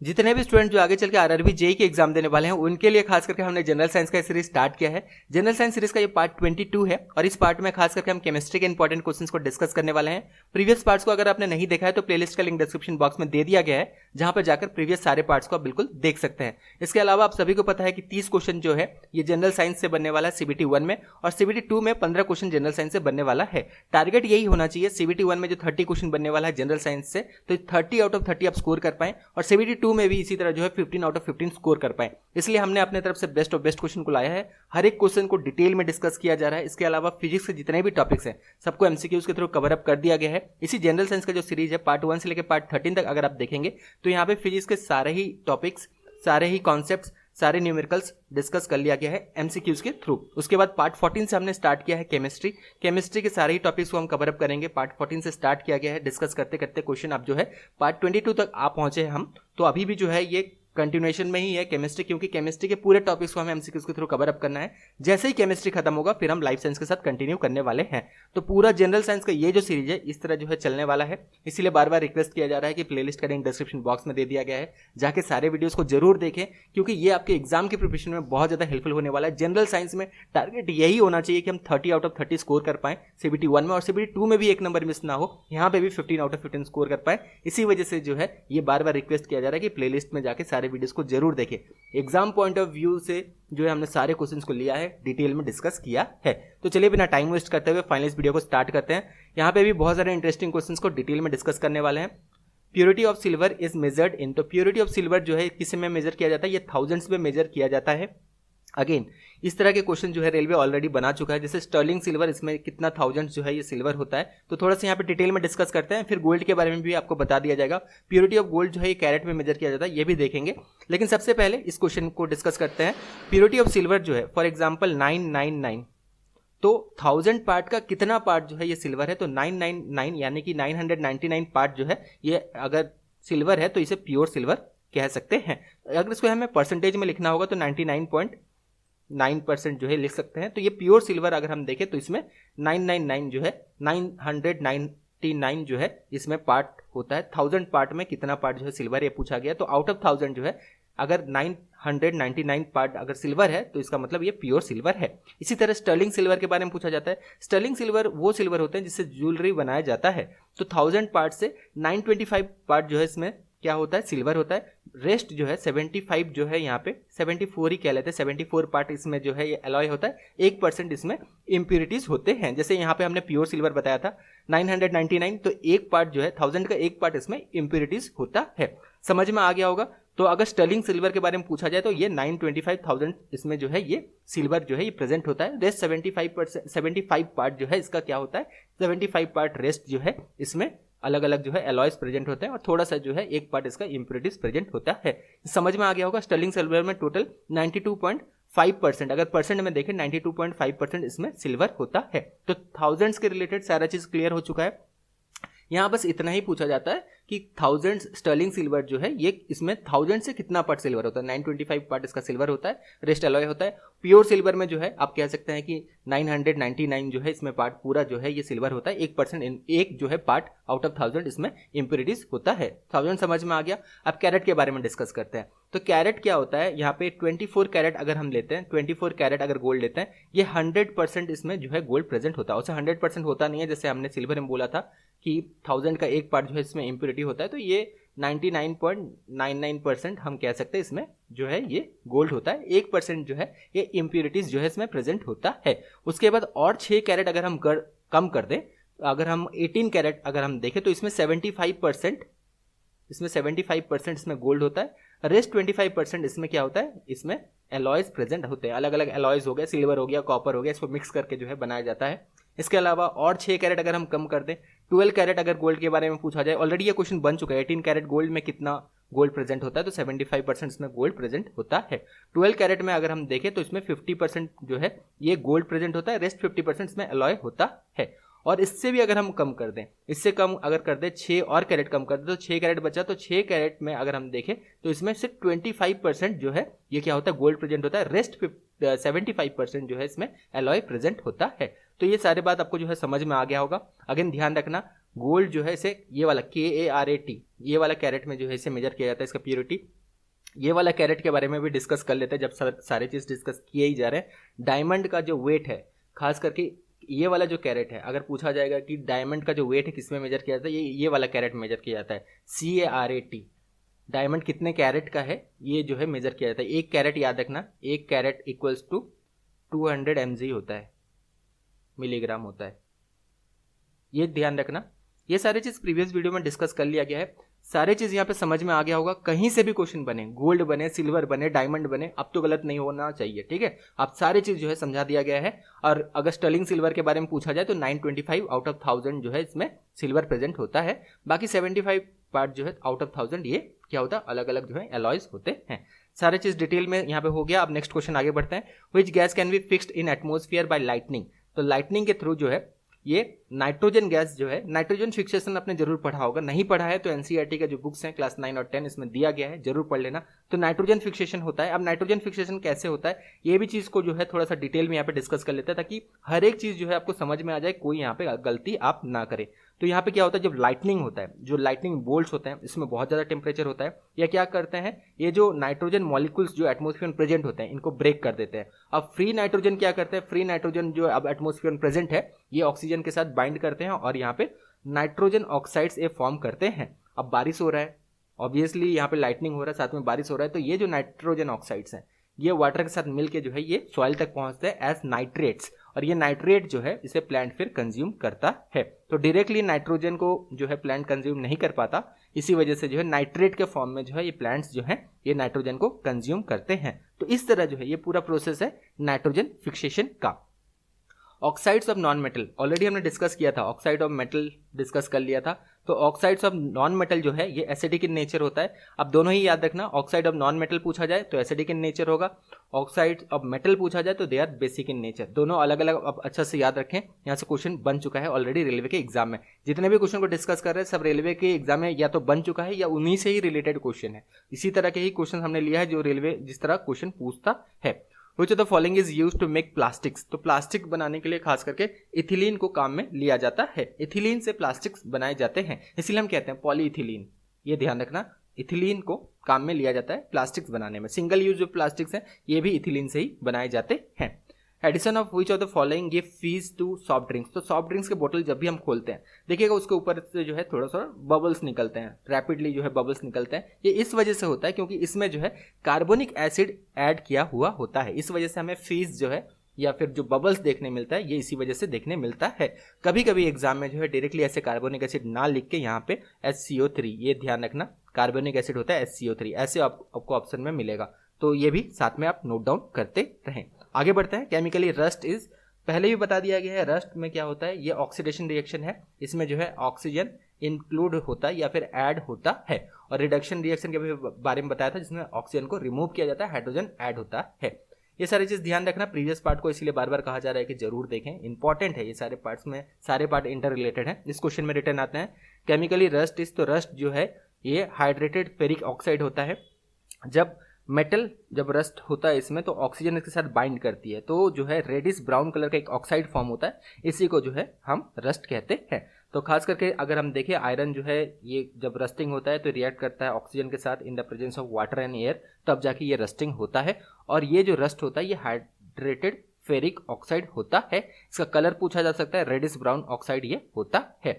जितने भी स्टूडेंट जो आगे चल के आरआरबी जेईई के एग्जाम देने वाले हैं उनके लिए खास करके हमने जनरल साइंस का सीरीज स्टार्ट किया है। जनरल साइंस सीरीज का ये पार्ट 22 है और इस पार्ट में खास करके हम केमिस्ट्री के इंपॉर्टेंट क्वेश्चंस को डिस्कस करने वाले हैं। प्रीवियस पार्ट्स को अगर आपने नहीं देखा है तो प्लेलिस्ट का लिंक डिस्क्रिप्शन बॉक्स में दे दिया गया है, जहां पर जाकर प्रीवियस सारे पार्ट्स को आप बिल्कुल देख सकते हैं। इसके अलावा आप सभी को पता है कि 30 क्वेश्चन जो है ये जनरल साइंस से बनने वाला है सीबीटी 1 में, और सीबीटी 2 में 15 क्वेश्चन जनरल साइंस से बनने वाला है। टारगेट यही होना चाहिए सीबीटी 1 में जो 30 क्वेश्चन बनने वाला है जनरल साइंस से, तो 30 आउट ऑफ 30 आप स्कोर कर पाए, और सीबीटी 2 में भी इसी तरह जो है 15 आउट ऑफ 15 स्कोर कर पाए। इसलिए हमने अपने तरफ से बेस्ट ऑफ बेस्ट क्वेश्चन को लाया है। हर एक क्वेश्चन को डिटेल में डिस्कस किया जा रहा है। इसके अलावा फिजिक्स के जितने भी टॉपिक्स हैं सबको एमसीक्यूज के थ्रू कवर अप कर दिया गया है। इसी जनरल साइंस का जो सीरीज है पार्ट 1 से लेकर पार्ट 13 तक अगर आप देखेंगे तो यहाँ पे फिजिक्स के सारे ही टॉपिक्स, सारे ही कॉन्सेप्ट्स, सारे न्यूमेरिकल्स डिस्कस कर लिया गया है एमसीक्यूज के थ्रू। उसके बाद पार्ट 14 से हमने स्टार्ट किया है केमिस्ट्री के सारे ही टॉपिक्स को हम कवर अप करेंगे। पार्ट 14 से स्टार्ट किया गया है, डिस्कस करते करते क्वेश्चन अब जो है पार्ट 22 तक आप पहुंचे हैं हम, तो अभी भी जो है ये कंटिन्यूएशन में ही है केमिस्ट्री, क्योंकि केमिस्ट्री के पूरे टॉपिक्स को हमें एमसीक्यूज के थ्रू कवर अप करना है। जैसे ही केमिस्ट्री खत्म होगा फिर हम लाइफ साइंस के साथ कंटिन्यू करने वाले हैं। तो पूरा जनरल साइंस का ये जो सीरीज है इस तरह जो है चलने वाला है। इसीलिए बार बार रिक्वेस्ट किया जा रहा है कि प्लेलिस्ट का लिंक डिस्क्रिप्शन बॉक्स में दे दिया गया है, जाके सारे वीडियोस को जरूर देखें, क्योंकि ये आपके एग्जाम की प्रिपरेशन में बहुत ज्यादा हेल्पफुल होने वाला है। जनरल साइंस में टारगेट यही होना चाहिए कि हम 30 आउट ऑफ 30 स्कोर कर पाए सीबीटी 1 में, और सीबीटी 2 में भी एक नंबर मिस ना हो, यहाँ पे भी 15 आउट ऑफ 15 स्कोर कर पाए। इसी वजह से जो है ये बार बार रिक्वेस्ट किया जा रहा है कि प्लेलिस्ट में जाके सारे वीडियोस को जरूर देखें। एग्जाम पॉइंट ऑफ व्यू से जो है हमने सारे क्वेश्चंस को लिया है, डिटेल में डिस्कस किया है। तो चलिए बिना टाइम वेस्ट करते हुए फाइनल इस वीडियो को स्टार्ट करते हैं। यहाँ पे भी बहुत सारे इंटरेस्टिंग क्वेश्चंस को डिटेल में डिस्कस करने वाले हैं। Purity of silver is measured in, तो प्योरिटी ऑफ सिल्वर जो है किस में मेजर किया जाता है, ये थाउजेंड्स में मेजर किया जाता है। अगेन इस तरह के क्वेश्चन जो है रेलवे ऑलरेडी बना चुका है, जैसे स्टर्लिंग सिल्वर, इसमें कितना थाउजेंड्स जो है ये सिल्वर होता है। तो थोड़ा सा यहाँ पे डिटेल में डिस्कस करते हैं, फिर गोल्ड के बारे में भी आपको बता दिया जाएगा। प्योरिटी ऑफ गोल्ड जो है ये कैरेट में मेजर किया जाता है, ये भी देखेंगे। लेकिन सबसे पहले इस क्वेश्चन को डिस्कस करते हैं। प्योरिटी ऑफ सिल्वर जो है फॉर एग्जाम्पल 999, तो 1000 पार्ट का कितना पार्ट जो है ये सिल्वर है, तो 999 यानी कि 999 पार्ट जो है ये अगर सिल्वर है तो इसे प्योर सिल्वर कह सकते हैं। अगर इसको हमें परसेंटेज में लिखना होगा तो 99.9% जो है लिख सकते हैं। तो ये प्योर सिल्वर अगर हम देखें तो इसमें 999 जो है 999 जो है इसमें पार्ट होता है। 1000 पार्ट में कितना पार्ट जो है सिल्वर, ये पूछा गया। तो आउट ऑफ 1000 जो है अगर 999 पार्ट अगर सिल्वर है तो इसका मतलब ये प्योर सिल्वर है। इसी तरह स्टर्लिंग सिल्वर के बारे में पूछा जाता है। स्टर्लिंग सिल्वर वो सिल्वर होते हैं जिससे ज्वेलरी बनाया जाता है। तो 1000 पार्ट से 925 पार्ट जो है इसमें क्या होता है, सिल्वर होता है। रेस्ट जो है 75 जो है यहाँ पे 74 ही कह लेते हैं, 74 पार्ट इसमें जो है ये अलॉय होता है। 1% इसमें इम्प्योरिटीज होते हैं। जैसे यहाँ पे हमने प्योर सिल्वर बताया था 999, तो एक पार्ट जो है 1000 का एक पार्ट इसमें इम्प्योरिटीज होता है। समझ में आ गया होगा। तो अगर स्टर्लिंग सिल्वर के बारे में पूछा जाए तो ये 925,000 इसमें जो है ये सिल्वर जो है ये प्रेजेंट होता है। रेस्ट 75 पार्ट जो है इसका क्या होता है, 75 पार्ट रेस्ट जो है इसमें अलग अलग जो है एलॉयज प्रेजेंट होते हैं, और थोड़ा सा जो है एक पार्ट इसका इम्प्योरिटीज प्रेजेंट होता है। समझ में आ गया होगा। स्टर्लिंग सिल्वर में टोटल 92.5%, अगर परसेंट में देखें 92.5% इसमें सिल्वर होता है। तो थाउजेंड्स के रिलेटेड सारा चीज क्लियर हो चुका है। यहाँ बस इतना ही पूछा जाता है कि 1000 स्टर्लिंग सिल्वर जो है ये इसमें 1000 से कितना पार्ट सिल्वर होता है। 925 पार्ट इसका सिल्वर होता है, रेस्ट अलॉय होता है। प्योर सिल्वर में जो है आप कह सकते हैं कि 999 जो है इसमें पार्ट पूरा जो है ये सिल्वर होता है। 1% एक जो है पार्ट आउट ऑफ 1000 इसमें इम्प्योरिटीज होता है। 1000 समझ में आ गया। अब कैरेट के बारे में डिस्कस करते हैं। तो कैरेट क्या होता है, यहाँ पे 24 कैरेट अगर हम लेते हैं, 24 कैरेट अगर गोल्ड लेते हैं, ये 100% इसमें जो है गोल्ड प्रेजेंट होता है। उसे 100% होता नहीं है, जैसे हमने सिल्वर में बोला था कि 1000 का एक पार्ट जो है इसमें इम्प्योरिटी होता है। तो ये 99.99% हम कह सकते हैं इसमें जो है ये गोल्ड होता है। 1% जो है ये इम्प्योरिटीज जो है इसमें प्रेजेंट होता है। उसके बाद और 6 कैरेट अगर हम कम कर दें, अगर हम 18 कैरेट अगर हम देखें तो इसमें 75% इसमें गोल्ड होता है। रेस्ट 25% इसमें क्या होता है, इसमें एलॉयज प्रेजेंट होते हैं। अलग अलग एलॉयज हो गए, सिल्वर हो गया, कॉपर हो गया, इसको मिक्स करके जो है बनाया जाता है। इसके अलावा और 6 कैरेट अगर हम कम कर दें, 12 कैरेट अगर गोल्ड के बारे में पूछा जाए, ऑलरेडी ये क्वेश्चन बन चुका है। 18 कैरेट गोल्ड में कितना गोल्ड प्रेजेंट होता है, तो 75% इसमें गोल्ड प्रेजेंट होता है। 12 कैरेट में अगर हम देखें तो इसमें 50% जो है ये गोल्ड प्रेजेंट होता है, रेस्ट 50% इसमें अलॉय होता है। और इससे भी अगर हम कम कर दें, इससे कम अगर कर दें 6 और कैरेट कम कर दें तो 6 कैरेट बचा। तो 6 कैरेट में अगर हम देखें तो इसमें सिर्फ 25% जो है ये क्या होता है, गोल्ड प्रेजेंट होता है। रेस्ट 75% जो है इसमें एलॉय प्रेजेंट होता है। तो ये सारे बात आपको जो है समझ में आ गया होगा। अगेन ध्यान रखना, गोल्ड जो है इसे ये वाला KARAT ये वाला कैरेट में जो है इसे मेजर किया जाता है, इसका प्योरिटी। ये वाला कैरेट के बारे में भी डिस्कस कर लेते हैं जब सारे चीज़ डिस्कस किए ही जा रहे हैं। डायमंड का जो वेट है, खास करके ये वाला जो कैरेट है, अगर पूछा जाएगा कि डायमंड का जो वेट है किस में मेजर किया जाता है, ये वाला कैरेट मेजर किया जाता है, CARAT। डायमंड कितने कैरेट का है ये जो है मेजर किया जाता है। एक कैरेट याद रखना, एक कैरेट इक्वल्स टू 200 mg होता है, मिलीग्राम होता है, ये ध्यान रखना। ये सारी चीज़ प्रीवियस वीडियो में डिस्कस कर लिया गया है, सारे चीज़ यहाँ पे समझ में आ गया होगा। कहीं से भी क्वेश्चन बने, गोल्ड बने, सिल्वर बने, डायमंड बने, अब तो गलत नहीं होना चाहिए, ठीक है। अब सारी चीज़ जो है समझा दिया गया है। और अगर स्टर्लिंग सिल्वर के बारे में पूछा जाए तो 925 आउट ऑफ 1000 जो है इसमें सिल्वर प्रेजेंट होता है, बाकी 75 पार्ट जो है आउट ऑफ 1000 ये क्या होता है, अलग अलग जो है एलॉयज होते हैं। सारे चीज़ डिटेल में यहाँ पे हो गया। अब नेक्स्ट क्वेश्चन आगे बढ़ते हैं। Which gas can be fixed in atmosphere by lightning. तो लाइटनिंग के थ्रू जो है ये नाइट्रोजन गैस जो है, नाइट्रोजन फिक्सेशन आपने जरूर पढ़ा होगा, नहीं पढ़ा है तो एनसीईआरटी का जो बुक्स हैं क्लास 9 और 10 इसमें दिया गया है, जरूर पढ़ लेना। तो नाइट्रोजन फिक्सेशन होता है। अब नाइट्रोजन फिक्सेशन कैसे होता है ये भी चीज़ को जो है थोड़ा सा डिटेल में यहाँ पे डिस्कस कर लेते हैं, ताकि हर एक चीज़ जो है आपको समझ में आ जाए, कोई यहाँ पे गलती आप ना करें। तो यहाँ पे क्या होता है, जब लाइटनिंग होता है, जो लाइटनिंग बोल्ट्स होते हैं इसमें बहुत ज़्यादा टेम्परेचर होता है, या क्या करते हैं ये जो नाइट्रोजन मॉलिक्यूल्स जो एटमॉस्फेयर में प्रेजेंट होते हैं इनको ब्रेक कर देते हैं। अब फ्री नाइट्रोजन क्या करते हैं, फ्री नाइट्रोजन जो अब एटमॉस्फेयर में प्रेजेंट है ये ऑक्सीजन के साथ बाइंड करते हैं और यहाँ पे नाइट्रोजन ऑक्साइड्स ये फॉर्म करते हैं। अब बारिश हो रहा है, ऑब्वियसली यहाँ पे लाइटनिंग हो रहा है, साथ में बारिश हो रहा है, तो ये जो नाइट्रोजन ऑक्साइड्स हैं ये वाटर के साथ मिलके जो है ये सॉइल तक पहुंचते हैं एज नाइट्रेट्स, और ये नाइट्रेट जो है इसे प्लांट फिर कंज्यूम करता है। तो डायरेक्टली नाइट्रोजन को जो है प्लांट कंज्यूम नहीं कर पाता, इसी वजह से जो है नाइट्रेट के फॉर्म में जो है ये प्लांट्स जो है ये नाइट्रोजन को कंज्यूम करते हैं। तो इस तरह जो है ये पूरा प्रोसेस है नाइट्रोजन फिक्सेशन का। Oxides of non metal already हमने डिस्कस किया था, ऑक्साइड ऑफ मेटल डिस्कस कर लिया था। तो ऑक्साइड्स ऑफ नॉन मेटल जो है ये एसिडिक इन नेचर होता है। अब दोनों ही याद रखना, ऑक्साइड ऑफ नॉन मेटल पूछा जाए तो एसिडिक इन नेचर होगा, ऑक्साइड ऑफ मेटल पूछा जाए तो they are basic in nature. दोनों अलग अलग, अब अच्छा से याद रखें, यहाँ से क्वेश्चन बन चुका है ऑलरेडी रेलवे के एग्जाम में। जितने भी क्वेश्चन को डिस्कस कर रहे हैं सब रेलवे के एग्जाम में या तो बन चुका है या उन्हीं से ही रिलेटेड क्वेश्चन है। इसी तरह के ही क्वेश्चन हमने लिया है जो रेलवे जिस तरह क्वेश्चन पूछता है। Which of the following is used to make plastics? तो प्लास्टिक बनाने के लिए खास करके इथिलीन को काम में लिया जाता है। इथिलीन से प्लास्टिक्स बनाए जाते हैं, इसलिए हम कहते हैं पॉलीइथिलीन। ये ध्यान रखना, इथिलीन को काम में लिया जाता है प्लास्टिक्स बनाने में। सिंगल यूज जो प्लास्टिक्स हैं ये भी इथिलीन से ही बनाए जाते हैं। Addition of which of the following give fizz to soft drinks. तो सॉफ्ट ड्रिंक्स के बोतल जब भी हम खोलते हैं देखिएगा उसके ऊपर से जो है थोड़ा सा बबल्स निकलते हैं, रैपिडली जो है बबल्स निकलते हैं। ये इस वजह से होता है क्योंकि इसमें जो है कार्बोनिक एसिड ऐड किया हुआ होता है, इस वजह से हमें फीस जो है या फिर जो बबल्स देखने मिलता है ये इसी वजह से देखने मिलता है। कभी कभी एग्जाम में जो है डायरेक्टली ऐसे कार्बोनिक एसिड ना लिख के यहाँ पे HCO3, ये ध्यान रखना, कार्बोनिक एसिड होता है HCO3, ऐसे आपको ऑप्शन में मिलेगा। तो ये भी साथ में आप नोट डाउन करते रहें। आगे बढ़ते हैं। केमिकली रस्ट इज, पहले भी बता दिया गया है, रस्ट में क्या होता है, ये ऑक्सीडेशन रिएक्शन है, इसमें जो है ऑक्सीजन इंक्लूड होता है या फिर ऐड होता है। और रिडक्शन रिएक्शन के भी बारे में बताया था जिसमें ऑक्सीजन को रिमूव किया जाता है, हाइड्रोजन ऐड होता है। ये सारी चीज़ ध्यान रखना, प्रीवियस पार्ट को इसलिए बार बार कहा जा रहा है कि जरूर देखें, इंपॉर्टेंट है ये सारे पार्ट्स में, सारे पार्ट इंटर रिलेटेड हैं। इस क्वेश्चन में रिटर्न आते हैं केमिकली रस्ट इज, तो रस्ट जो है ये हाइड्रेटेड फेरिक ऑक्साइड होता है। जब रस्ट होता है इसमें तो ऑक्सीजन इसके साथ बाइंड करती है, तो जो है रेडिश ब्राउन कलर का एक ऑक्साइड फॉर्म होता है, इसी को जो है हम रस्ट कहते हैं। तो खास करके अगर हम देखें आयरन जो है ये जब रस्टिंग होता है तो रिएक्ट करता है ऑक्सीजन के साथ इन the presence of water and air, तब जाके ये रस्टिंग होता है। और ये जो रस्ट होता है ये हाइड्रेटेड फेरिक ऑक्साइड होता है। इसका कलर पूछा जा सकता है, रेडिश ब्राउन ऑक्साइड ये होता है।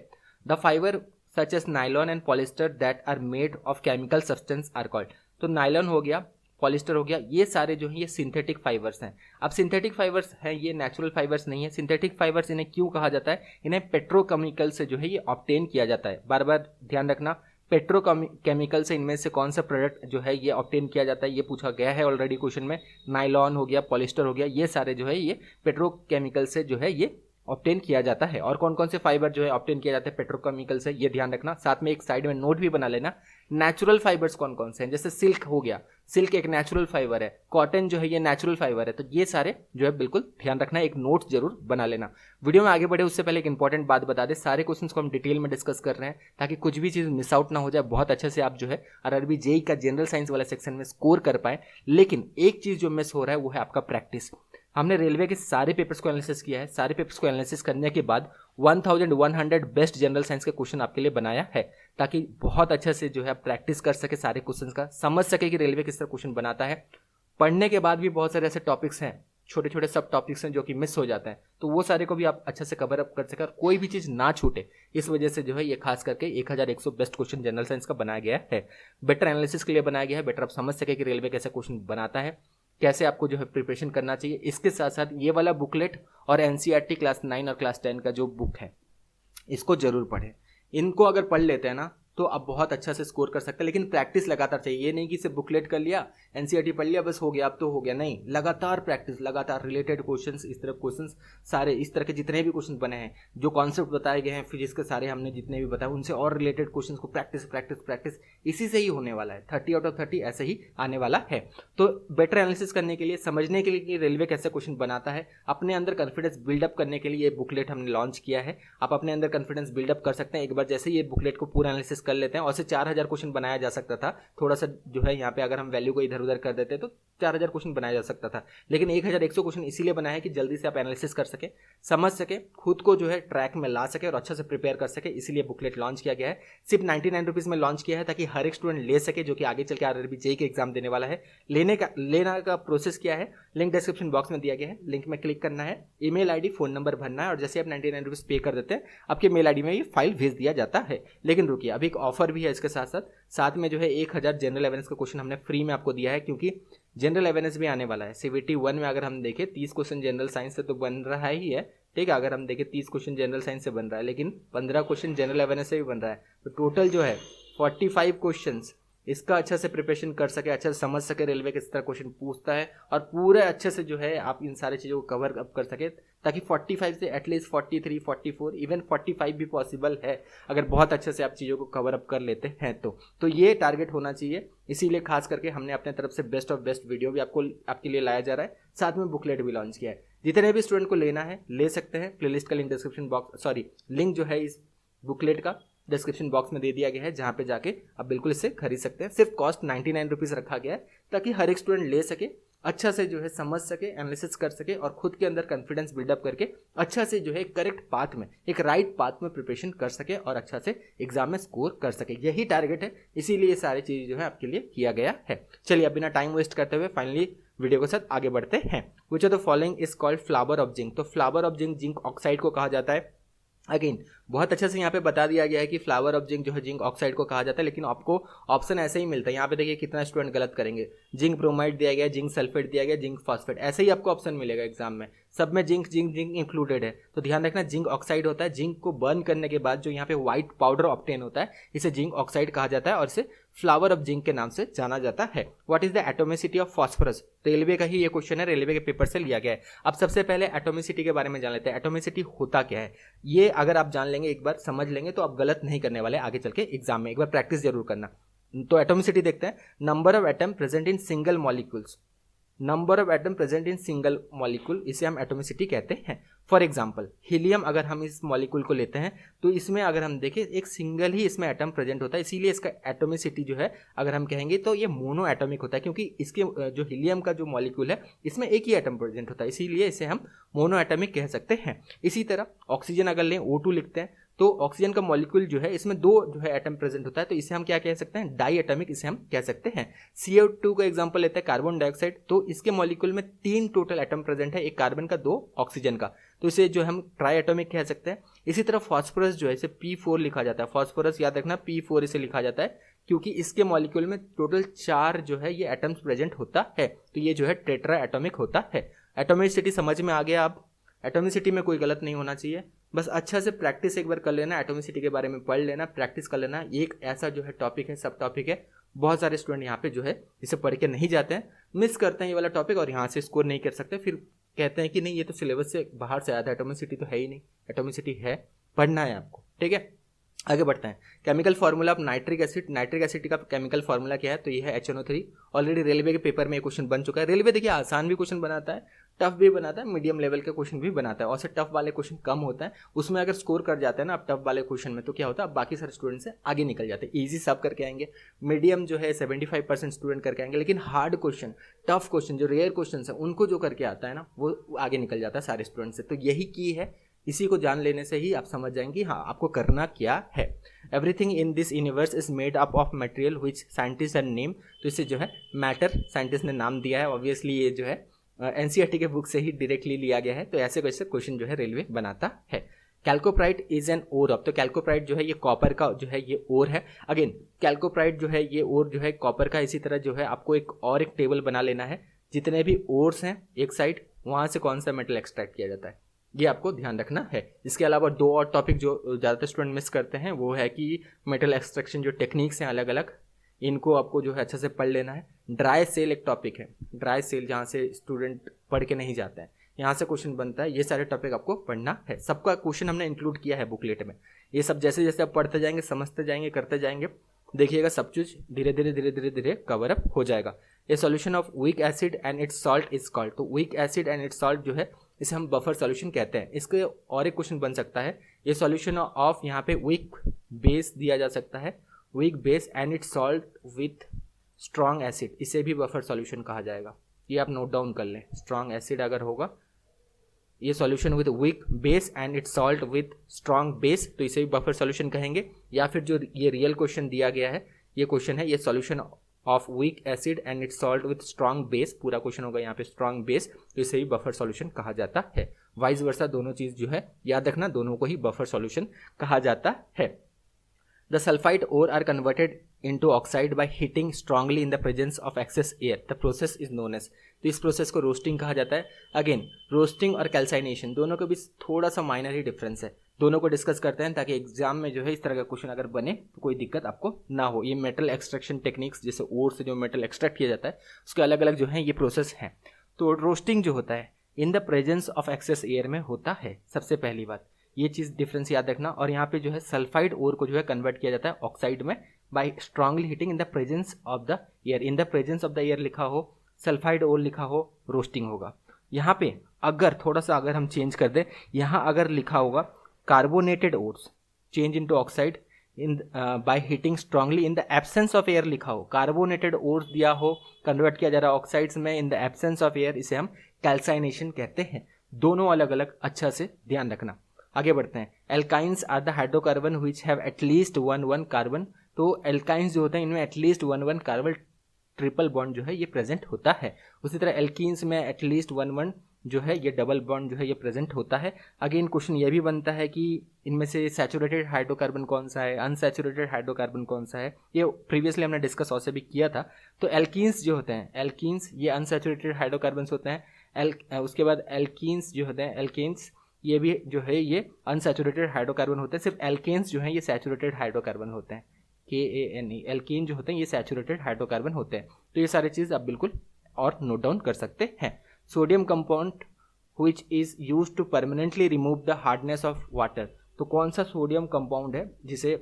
The fibre such as nylon and polyester that are made of chemical substance are called. तो नाइलॉन हो गया, पॉलिस्टर हो गया, ये सारे जो हैं ये सिंथेटिक फाइबर्स हैं। अब सिंथेटिक फाइबर्स हैं, ये नेचुरल फाइबर्स नहीं है। सिंथेटिक फाइबर्स इन्हें क्यों कहा जाता है, इन्हें पेट्रोकेमिकल से जो है ये ऑब्टेन किया जाता है। बार बार ध्यान रखना, पेट्रोकेमिकल से इनमें से कौन सा प्रोडक्ट जो है ये ऑब्टेन किया जाता है, ये पूछा गया है ऑलरेडी क्वेश्चन में। नाइलॉन हो गया, पॉलिस्टर हो गया, ये सारे जो है ये पेट्रोकेमिकल से जो है ये ऑब्टेन किया जाता है। और कौन कौन से फाइबर जो है ऑब्टेन किया जाता है पेट्रोकेमिकल से, ये ध्यान रखना। साथ में एक साइड में नोट भी बना लेना, नेचुरल फाइबर्स कौन कौन से हैं, जैसे सिल्क हो गया, सिल्क एक नेचुरल फाइबर है, कॉटन जो है ये नेचुरल फाइबर है। तो ये सारे जो है बिल्कुल ध्यान रखना, एक नोट जरूर बना लेना। वीडियो में आगे बढ़े उससे पहले एक इंपॉर्टेंट बात बता दें, सारे क्वेश्चंस को हम डिटेल में डिस्कस कर रहे हैं ताकि कुछ भी चीज़ मिस आउट ना हो जाए, बहुत अच्छे से आप जो है आरआरबी जेईई का जनरल साइंस वाला सेक्शन में स्कोर कर पाए। लेकिन एक चीज़ जो मिस हो रहा है वो है आपका प्रैक्टिस। हमने रेलवे के सारे पेपर्स को एनालिसिस किया है। सारे पेपर्स को एनालिसिस करने के बाद 1100 बेस्ट जनरल साइंस के क्वेश्चन आपके लिए बनाया है, ताकि बहुत अच्छे से जो है प्रैक्टिस कर सके, सारे क्वेश्चन का समझ सके कि रेलवे किस तरह क्वेश्चन बनाता है। पढ़ने के बाद भी बहुत सारे ऐसे टॉपिक्स हैं, छोटे छोटे सब टॉपिक्स हैं जो कि मिस हो जाते हैं, तो वो सारे को भी आप अच्छे से कवर अप कर सके और कोई भी चीज़ ना छूटे। इस वजह से जो है ये खास करके 1100 बेस्ट क्वेश्चन जनरल साइंस का बनाया गया है। बेटर एनालिसिस के लिए बनाया गया है, बेटर आप समझ सके कि रेलवे कैसे क्वेश्चन बनाता है, कैसे आपको जो है प्रिपरेशन करना चाहिए। इसके साथ साथ ये वाला बुकलेट और एनसीईआरटी क्लास 9 और क्लास 10 का जो बुक है इसको जरूर पढ़ें। इनको अगर पढ़ लेते हैं ना तो आप बहुत अच्छा से स्कोर कर सकते हैं, लेकिन प्रैक्टिस लगातार चाहिए। ये नहीं कि सिर्फ बुकलेट कर लिया, एनसीईआरटी पढ़ लिया, बस हो गया अब तो हो गया, नहीं, लगातार प्रैक्टिस, लगातार रिलेटेड क्वेश्चंस, इस तरह क्वेश्चंस सारे, इस तरह के जितने भी क्वेश्चन बने हैं, जो कॉन्सेप्ट बताए गए हैं फिजिक्स के सारे हमने जितने भी बताए, उनसे और रिलेटेड क्वेश्चंस को प्रैक्टिस प्रैक्टिस प्रैक्टिस, इसी से ही होने वाला है। 30 आउट ऑफ 30 ऐसे ही आने वाला है। तो बेटर एनालिसिस करने के लिए, समझने के लिए कि रेलवे कैसे क्वेश्चन बनाता है, अपने अंदर कॉन्फिडेंस बिल्डअप करने के लिए ये बुकलेट हमने लॉन्च किया है। आप अपने अंदर कॉन्फिडेंस बिल्डअप कर सकते हैं एक बार जैसे ये बुकलेट को पूरा एनालिसिस कर लेते हैं। और से 4000 क्वेश्चन बनाया जा सकता था, थोड़ा सा जो है यहाँ पे अगर हम वैल्यू को इधर उधर कर देते तो 4000 क्वेश्चन बनाया जा सकता था, लेकिन 1100 क्वेश्चन इसीलिए बनाया है कि जल्दी से आप एनालिसिस कर सके, समझ सके, खुद को जो है ट्रैक में ला सके और अच्छा से प्रिपेयर कर सके। इसीलिए बुकलेट लॉन्च किया गया है। सिर्फ 99 रुपीज़ में लॉन्च किया है ताकि हर एक स्टूडेंट ले सके जो कि आगे चल के आरआरबी जेईई के एग्जाम देने वाला है। लेना का प्रोसेस क्या है, लिंक डिस्क्रिप्शन बॉक्स में दिया गया है, लिंक में क्लिक करना है, ईमेल आईडी फोन नंबर भरना है और जैसे आप 99 रुपीज़ पे कर देते हैं आपके मेल आईडी में ये फाइल भेज दिया जाता है। लेकिन रुकिए, अभी एक ऑफर भी है इसके साथ में जो है 1000 जनरल अवेयरनेस का क्वेश्चन हमने फ्री में आपको दिया है, क्योंकि जनरल अवेयरनेस भी आने वाला है। सीवीटी 1 में अगर हम देखें 30 क्वेश्चन जनरल साइंस से तो बन रहा ही है, ठीक है। अगर हम देखें 30 क्वेश्चन जनरल साइंस से बन रहा है, लेकिन 15 क्वेश्चन जनरल अवेयरनेस से भी बन रहा है, तो टोटल जो है 45 क्वेश्चंस, इसका अच्छा से प्रिपरेशन कर सके, अच्छा से समझ सके रेलवे किस तरह क्वेश्चन पूछता है और पूरे अच्छे से जो है आप इन सारी चीज़ों को कवर अप कर सके, ताकि 45 से एटलीस्ट 43, 44, इवन 45 भी पॉसिबल है अगर बहुत अच्छे से आप चीज़ों को कवर अप कर लेते हैं तो ये टारगेट होना चाहिए। इसीलिए खास करके हमने अपने तरफ से बेस्ट ऑफ बेस्ट वीडियो भी आपके लिए लाया जा रहा है, साथ में बुकलेट भी लॉन्च किया है। जितने भी स्टूडेंट को लेना है ले सकते हैं। प्लेलिस्ट का लिंक डिस्क्रिप्शन बॉक्स, लिंक जो है इस बुकलेट का डिस्क्रिप्शन बॉक्स में दे दिया गया है, जहां पे जाके आप बिल्कुल इसे खरीद सकते हैं। सिर्फ कॉस्ट 99 रुपीज़ रखा गया है ताकि हर एक स्टूडेंट ले सके, अच्छा से जो है समझ सके, एनालिसिस कर सके और खुद के अंदर कॉन्फिडेंस बिल्डअप करके अच्छा से जो है करेक्ट पाथ में, एक राइट पाथ में प्रिपरेशन कर सके और अच्छा से एग्जाम में स्कोर कर सके। यही टारगेट है, इसीलिए ये सारी चीज़ जो है आपके लिए किया गया है। चलिए अब बिना टाइम वेस्ट करते हुए फाइनली वीडियो के साथ आगे बढ़ते हैं। Which of the following is called flower of zinc. तो flower of zinc zinc oxide को कहा जाता है। अगेन बहुत अच्छे से यहाँ पे बता दिया गया है कि फ्लावर ऑफ जिंक जो है जिंक ऑक्साइड को कहा जाता है, लेकिन आपको ऑप्शन ऐसे ही मिलता है। यहाँ पे देखिए कितना स्टूडेंट गलत करेंगे, जिंक ब्रोमाइड दिया गया है, जिंक सल्फेट दिया गया, जिंक फॉस्फेट, ऐसे ही आपको ऑप्शन मिलेगा एग्जाम में, सब में जिंक जिंक जिंक इंक्लूडेड है। तो ध्यान रखना जिंक ऑक्साइड होता है, जिंक को बर्न करने के बाद जो यहाँ पे व्हाइट पाउडर ऑब्टेन होता है इसे जिंक ऑक्साइड कहा जाता है और इसे फ्लावर ऑफ जिंक के नाम से जाना जाता है। What is the atomicity of phosphorus. Railway का ही ये क्वेश्चन है, रेलवे के पेपर से लिया गया है। अब सबसे पहले एटोमिसिटी के बारे में जान लेते हैं। एटोमिसिटी होता क्या है, ये अगर आप जान लेंगे, एक बार समझ लेंगे तो आप गलत नहीं करने वाले आगे चल के एग्जाम में। एक बार प्रैक्टिस जरूर करना। तो एटोमिसिटी देखते हैं, number of atom present in single molecules, number of atom present in single molecule, इसे हम एटोमिसिटी कहते हैं। फॉर एग्जाम्पल हीलियम अगर हम इस मॉलिक्यूल को लेते हैं तो इसमें अगर हम देखें एक सिंगल ही इसमें एटम प्रेजेंट होता है, इसीलिए इसका एटोमिसिटी जो है अगर हम कहेंगे तो ये मोनो एटॉमिक होता है, क्योंकि इसके जो हीलियम का जो मॉलिक्यूल है इसमें एक ही एटम प्रेजेंट होता है, इसीलिए इसे हम मोनो एटॉमिक कह सकते हैं। इसी तरह ऑक्सीजन अगर लें, O2 लिखते हैं, तो ऑक्सीजन का मॉलिक्यूल जो है इसमें 2 जो है एटम प्रेजेंट होता है, तो इसे हम क्या कह सकते हैं, डाई एटॉमिक इसे हम कह सकते हैं। CO2 का एग्जांपल लेते हैं, कार्बन डाइऑक्साइड, तो इसके मॉलिक्यूल में 3 टोटल एटम प्रेजेंट है, एक कार्बन का 2 ऑक्सीजन का, तो इसे जो हम ट्राई एटॉमिक कह सकते हैं। इसी तरह फॉस्फोरस जो है इसे P4 लिखा जाता है, फॉस्फोरस याद रखना P4 इसे लिखा जाता है, क्योंकि इसके मॉलिक्यूल में टोटल 4 जो है ये एटम्स प्रेजेंट होता है, तो ये जो है टेट्रा एटॉमिक होता है। एटोमिसिटी समझ में आ गया। अब एटोमिसिटी में कोई गलत नहीं होना चाहिए, बस अच्छा से प्रैक्टिस एक बार कर लेना, एटोमिसिटी के बारे में पढ़ लेना, प्रैक्टिस कर लेना। ये एक ऐसा जो है टॉपिक है, सब टॉपिक है, बहुत सारे स्टूडेंट यहाँ पे जो है इसे पढ़ के नहीं जाते हैं, मिस करते हैं ये वाला टॉपिक और यहाँ से स्कोर नहीं कर सकते, फिर कहते हैं कि नहीं ये तो सिलेबस से बाहर से आया था, एटोमिसिटी तो है ही नहीं। एटोमिसिटी है, पढ़ना है आपको, ठीक है। आगे बढ़ते हैं। Chemical formula of nitric acid का केमिकल फार्मूला क्या है, तो ये है HNO3। ऑलरेडी रेलवे के पेपर में ये क्वेश्चन बन चुका है। रेलवे देखिए आसान भी क्वेश्चन बनाता है, टफ भी बनाता है, मीडियम लेवल के क्वेश्चन भी बनाता है, और से टफ वाले क्वेश्चन कम होता है। उसमें अगर स्कोर कर जाते हैं ना आप टफ वाले क्वेश्चन में, तो क्या होता है, बाकी सारे स्टूडेंट से आगे निकल जाते हैं। ईजी सब करके आएंगे, मीडियम जो है 75% स्टूडेंट करके आएंगे, लेकिन हार्ड क्वेश्चन, टफ क्वेश्चन, जो रेयर क्वेश्चन है उनको जो करके आता है ना, वो आगे निकल जाता है सारे स्टूडेंट से। तो यही की है, इसी को जान लेने से ही आप समझ जाएंगे हाँ आपको करना क्या है। Everything in this universe is made up of material which scientist and name, तो इसे जो है मैटर साइंटिस्ट ने नाम दिया है। ऑब्वियसली ये जो है NCERT के बुक से ही डायरेक्टली लिया गया है। तो ऐसे कैसे क्वेश्चन जो है रेलवे बनाता है। कैल्कोप्राइट इज एन ओर ऑफ, तो कैल्कोप्राइट जो है ये कॉपर का जो है ये ओर है। अगेन कैल्कोप्राइट जो है ये ओर जो है कॉपर का। इसी तरह जो है आपको एक टेबल बना लेना है, जितने भी ओर्स हैं एक साइड, वहाँ से कौन सा मेटल एक्सट्रैक्ट किया जाता है, ये आपको ध्यान रखना है। इसके अलावा 2 और टॉपिक जो ज़्यादातर स्टूडेंट मिस करते हैं, वो है कि मेटल एक्सट्रैक्शन जो टेक्निक्स हैं अलग अलग, इनको आपको जो है अच्छे से पढ़ लेना है। ड्राई सेल एक टॉपिक है, ड्राई सेल जहाँ से स्टूडेंट पढ़ के नहीं जाते हैं, यहाँ से क्वेश्चन बनता है। ये सारे टॉपिक आपको पढ़ना है, सबका क्वेश्चन हमने इंक्लूड किया है बुकलेट में। ये सब जैसे जैसे आप पढ़ते जाएंगे, समझते जाएंगे, करते जाएंगे, देखिएगा सब चीज़ धीरे धीरे कवर अप हो जाएगा। A solution of weak acid and its salt is called, तो weak acid and its salt जो है इसे हम बफर सॉल्यूशन कहते हैं। इसके और एक क्वेश्चन बन सकता है, ये सॉल्यूशन ऑफ, यहाँ पे वीक बेस दिया जा सकता है, weak base and its salt with strong acid, इसे भी बफर सॉल्यूशन कहा जाएगा। ये आप नोट डाउन कर लें, स्ट्रॉन्ग एसिड अगर होगा, ये solution with weak base and its salt with strong base, तो इसे भी बफर सॉल्यूशन कहेंगे। या फिर जो ये रियल क्वेश्चन दिया गया है, ये क्वेश्चन है, ये solution of weak acid and its salt with strong base, पूरा क्वेश्चन होगा यहाँ पे स्ट्रॉन्ग बेस, तो इसे भी बफर सॉल्यूशन कहा जाता है। वाइस वर्सा दोनों चीज जो है याद रखना, दोनों को ही बफर सॉल्यूशन कहा जाता है। The sulphide ore are converted into oxide by heating strongly in the presence of excess air, the process is known as, तो इस प्रोसेस को रोस्टिंग कहा जाता है। अगेन रोस्टिंग और कैल्साइनेशन दोनों के बीच थोड़ा सा माइनर ही डिफरेंस है, दोनों को डिस्कस करते हैं ताकि एग्जाम में जो है इस तरह का क्वेश्चन अगर बने तो कोई दिक्कत आपको ना हो। ये मेटल एक्सट्रैक्शन टेक्निक्स, जैसे ओर से जो मेटल एक्सट्रैक्ट किया जाता है उसके अलग अलग जो है ये प्रोसेस हैं। तो रोस्टिंग जो होता है in the presence of excess air में होता है, सबसे पहली बात ये चीज़ डिफरेंस याद रखना। और यहाँ पे जो है सल्फाइड ओर को जो है कन्वर्ट किया जाता है ऑक्साइड में by strongly heating in the presence of the air, in the presence of the air लिखा हो, सल्फाइड ओर लिखा हो, रोस्टिंग होगा। यहाँ पे अगर थोड़ा सा अगर हम चेंज कर दें, यहाँ अगर लिखा होगा carbonated ores change into oxide in by heating strongly in the absence of air लिखा हो, कार्बोनेटेड ओर्स दिया हो, कन्वर्ट किया जा रहा है ऑक्साइड्स में in the absence of air, इसे हम कैल्साइनेशन कहते हैं। दोनों अलग अलग, अच्छा से ध्यान रखना। आगे बढ़ते हैं। Alkynes are the hydrocarbon which have at least one carbon, तो एल्काइंस जो होते हैं इनमें at least one carbon triple bond जो है ये प्रेजेंट होता है। उसी तरह एल्कीन्स में एटलीस्ट वन जो है ये डबल बॉन्ड जो है ये प्रेजेंट होता है। अगेन क्वेश्चन ये भी बनता है कि इनमें से सैचुरेटेड हाइड्रोकार्बन कौन सा है, अनसैचुरेटेड हाइड्रोकार्बन कौन सा है, ये प्रीवियसली हमने डिस्कस और से भी किया था। तो एल्कीन्स जो होते हैं, एल्कीन्स ये अनसैचुरेटेड हाइड्रोकार्बन होते हैं। उसके बाद एल्कीन्स जो होते हैं, एल्केन्स ये भी जो है ये अनसैचुरेटेड हाइड्रोकार्बन होते हैं। सिर्फ एल्केन्स जो हैं ये सैचुरेटेड हाइड्रोकार्बन होते हैं, KANE। एल्कीन जो होते हैं ये सैचुरेटेड हाइड्रोकार्बन होते हैं। तो ये सारी चीज़ आप बिल्कुल और नोट डाउन कर सकते हैं। Sodium compound which is used to permanently remove the hardness of water, तो कौन सा सोडियम कंपाउंड है जिसे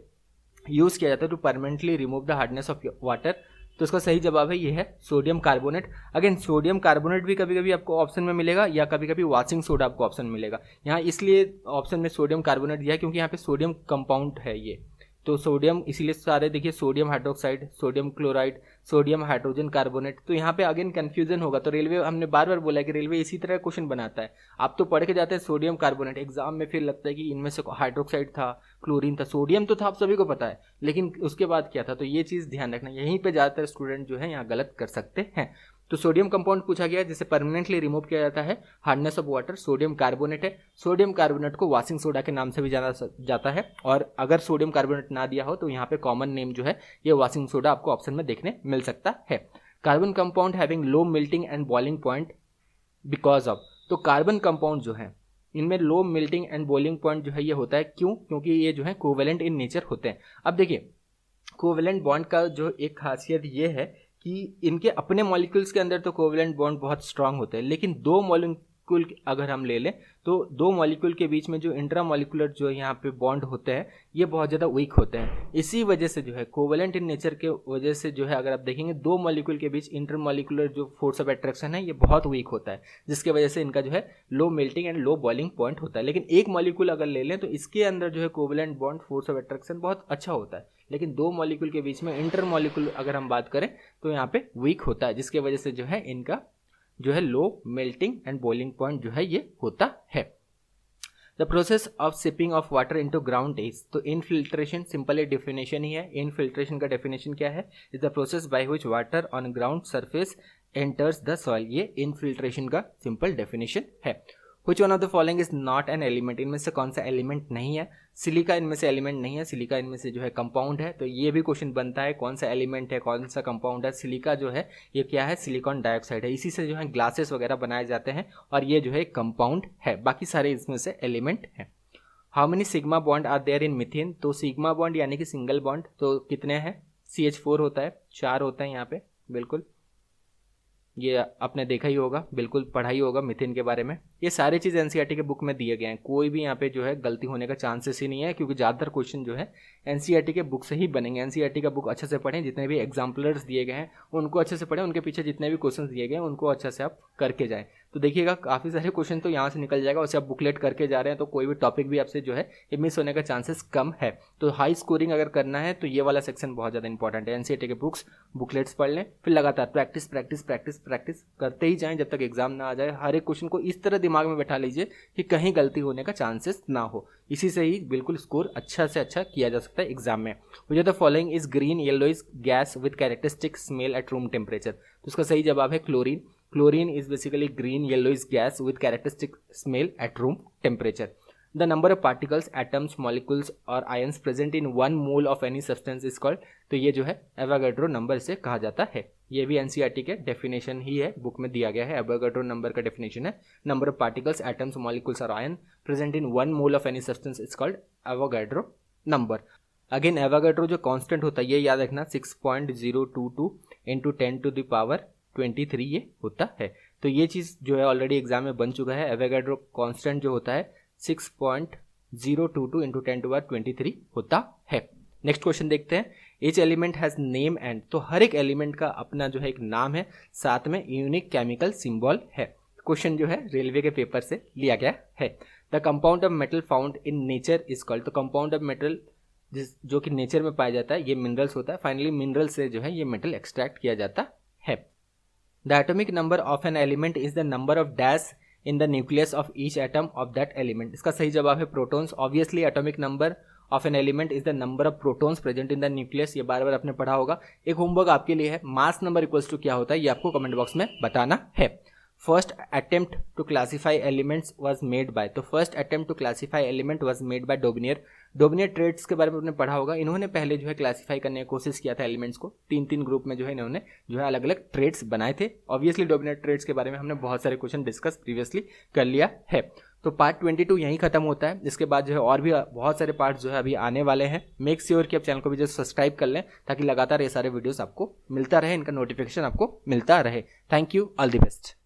यूज़ किया जाता है to permanently remove the hardness of water, तो इसका सही जवाब है ये है sodium carbonate. Again sodium carbonate भी कभी कभी आपको ऑप्शन में मिलेगा या कभी कभी वॉशिंग सोडा आपको ऑप्शन में मिलेगा। यहाँ इसलिए ऑप्शन में सोडियम कार्बोनेट दिया है क्योंकि यहाँ पे सोडियम कंपाउंड है ये, तो सोडियम इसीलिए सारे देखिए sodium hydroxide, sodium chloride, sodium hydrogen carbonate. तो यहाँ पे अगेन कंफ्यूजन होगा, तो रेलवे हमने बार बार बोला कि रेलवे इसी तरह क्वेश्चन बनाता है। आप तो पढ़ के जाते हैं सोडियम कार्बोनेट, एग्जाम में फिर लगता है कि इनमें से हाइड्रोक्साइड था, क्लोरीन था, सोडियम तो था, आप सभी को पता है, लेकिन उसके बाद क्या था, तो ये चीज़ ध्यान रखना। यहीं पर ज़्यादातर स्टूडेंट जो है यहाँ गलत कर सकते हैं। तो सोडियम कंपाउंड पूछा गया जिसे परमानेंटली रिमूव किया जाता है hardness of water, sodium carbonate है। सोडियम कार्बोनेट को वॉशिंग सोडा के नाम से भी जाना जाता है, और अगर सोडियम कार्बोनेट ना दिया हो तो यहाँ पे कॉमन नेम जो है ये वॉशिंग सोडा आपको ऑप्शन में देखने मिल सकता है। Carbon compound having low melting and boiling point because of, तो कार्बन कंपाउंड जो है इनमें low melting and boiling point जो है ये होता है, क्यों? क्योंकि ये जो है कोवेलेंट इन नेचर होते हैं। अब देखिए कोवेलेंट बॉन्ड का जो एक खासियत ये है कि इनके अपने मॉलिक्यूल्स के अंदर तो कोवेलेंट बॉन्ड बहुत स्ट्रांग होते हैं, लेकिन दो मॉलिक्यूल अगर हम ले लें तो दो मॉलिक्यूल के बीच में जो इंट्रा मॉलिक्यूलर जो यहाँ पे बॉन्ड होते हैं ये बहुत ज़्यादा वीक होते हैं। इसी वजह से जो है कोवेलेंट इन नेचर के वजह से जो है अगर आप देखेंगे दो मॉलिक्यूल के बीच इंटर मॉलिक्यूलर जो फोर्स ऑफ अट्रैक्शन है ये बहुत वीक होता है, जिसकी वजह से इनका जो है low melting and low boiling point होता है। लेकिन एक मॉलिक्यूल अगर ले लें तो इसके अंदर जो है covalent bond force of attraction बहुत अच्छा होता है, लेकिन दो मॉलिक्यूल के बीच में इंटर मॉलिक्यूल अगर हम बात करें तो यहाँ पे वीक होता है, जिसकी वजह से जो है इनका जो है low melting and boiling point जो है ये होता है। The process of sipping of water into ground is, तो इनफिल्ट्रेशन सिंपल डेफिनेशन ही है। इनफिल्ट्रेशन का डेफिनेशन क्या है? Is the process by which water on ground surface enters the soil, ये इनफिल्ट्रेशन का सिंपल डेफिनेशन है। Which one of the following is not an element, इनमें से कौन सा एलिमेंट नहीं है? सिलिका इनमें से एलिमेंट नहीं है, सिलिका इनमें से जो है कंपाउंड है। तो ये भी क्वेश्चन बनता है कौन सा एलिमेंट है कौन सा कंपाउंड है। सिलिका जो है ये क्या है? सिलिकॉन डाइऑक्साइड है, इसी से जो है ग्लासेस वगैरह बनाए जाते हैं और ये जो है कंपाउंड है, बाकी सारे इसमें से एलिमेंट है। How many sigma bond are there in methane, तो सिग्मा बॉन्ड यानी कि सिंगल बॉन्ड तो कितने हैं? CH4 होता है, 4 होता है यहाँ पे, बिल्कुल ये आपने देखा ही होगा, बिल्कुल पढ़ा ही होगा मीथेन के बारे में। ये सारी चीज़ एनसीईआरटी के बुक में दिए गए हैं, कोई भी यहाँ पे जो है गलती होने का चांसेस ही नहीं है, क्योंकि ज़्यादातर क्वेश्चन जो है एनसीईआरटी के बुक से ही बनेंगे। एनसीईआरटी का बुक अच्छे से पढ़ें, जितने भी एग्जाम्पलर्स दिए गए हैं उनको अच्छे से पढ़ें, उनके पीछे जितने भी क्वेश्चन दिए गए हैं उनको अच्छे से आप करके जाएँ, तो देखिएगा काफ़ी सारे क्वेश्चन तो यहाँ से निकल जाएगा। उसे आप बुकलेट करके जा रहे हैं तो कोई भी टॉपिक भी आपसे जो है ये मिस होने का चांसेस कम है। तो हाई स्कोरिंग अगर करना है तो ये वाला सेक्शन बहुत ज़्यादा इंपॉर्टेंट है। एनसीईआरटी के बुक्स बुकलेट्स पढ़ लें, फिर लगातार प्रैक्टिस प्रैक्टिस प्रैक्टिस प्रैक्टिस करते ही जाएं जब तक एग्जाम ना आ जाए। हर एक क्वेश्चन को इस तरह दिमाग में बैठा लीजिए कि कहीं गलती होने का चांसेस ना हो, इसी से ही बिल्कुल स्कोर अच्छा से अच्छा किया जा सकता है एग्जाम में। Which of the following is green yellowish gas with characteristic smell at room temperature, तो उसका सही जवाब है chlorine. Chlorine is basically green yellowish gas with characteristic smell at room temperature. The number of particles, atoms, molecules or ions present in 1 mole of any substance is called, तो ये जो है Avogadro number से कहा जाता है। ये भी एनसीईआरटी के डेफिनेशन ही है, बुक में दिया गया है। एवोगाड्रो नंबर का डेफिनेशन है number of particles, atoms, molecules और ion present in 1 mole of any substance is called Avogadro number. Again Avogadro जो कांस्टेंट होता है ये याद रखना 6.022 इंटू 10 टू द पावर 23 ये होता है। तो ये चीज़ जो है ऑलरेडी एग्जाम में बन चुका है। एवोगाड्रो कांस्टेंट जो होता है 6.022 इंटू 10 टू पावर 23 होता है। नेक्स्ट क्वेश्चन देखते हैं। Each element has name and, तो हर एक एलिमेंट का अपना जो है एक नाम है, साथ में यूनिक केमिकल सिंबल है। क्वेश्चन जो है रेलवे के पेपर से लिया गया है। The compound of metal found in nature is called, तो कंपाउंड ऑफ मेटल जो कि नेचर में पाया जाता है ये मिनरल्स होता है। फाइनली मिनरल से जो है ये मेटल एक्सट्रैक्ट किया जाता है। The atomic number of an element is the number of dash in the nucleus of each atom of that element. इसका सही जवाब है protons. Obviously atomic number of an element is the number of protons present in the nucleus, ये बार बार आपने पढ़ा होगा। एक homework आपके लिए है, मास नंबर इक्वल्स टू क्या होता है ये आपको कमेंट बॉक्स में बताना है। First attempt to classify elements was made by, तो first attempt to classify element was made by Dobereiner. Dobereiner triads के बारे में आपने पढ़ा होगा। इन्होंने पहले जो है क्लासीफाई करने की कोशिश किया था एलिमेंट्स को, 3 ग्रुप में जो है इन्होंने जो है अलग अलग ट्रेड्स बनाए थे। ऑब्वियसली डोबनियर ट्रेड्स के बारे में हमने बहुत सारे क्वेश्चन डिस्कस प्रीवियसली कर लिया है। तो पार्ट 22 यहीं खत्म होता है। इसके बाद जो है और भी बहुत सारे पार्ट जो है अभी आने वाले हैं। मेक श्योर कि आप चैनल को भी जो सब्सक्राइब कर लें ताकि लगातार ये सारे वीडियोस आपको मिलता रहे, इनका नोटिफिकेशन आपको मिलता रहे। Thank you, all the best.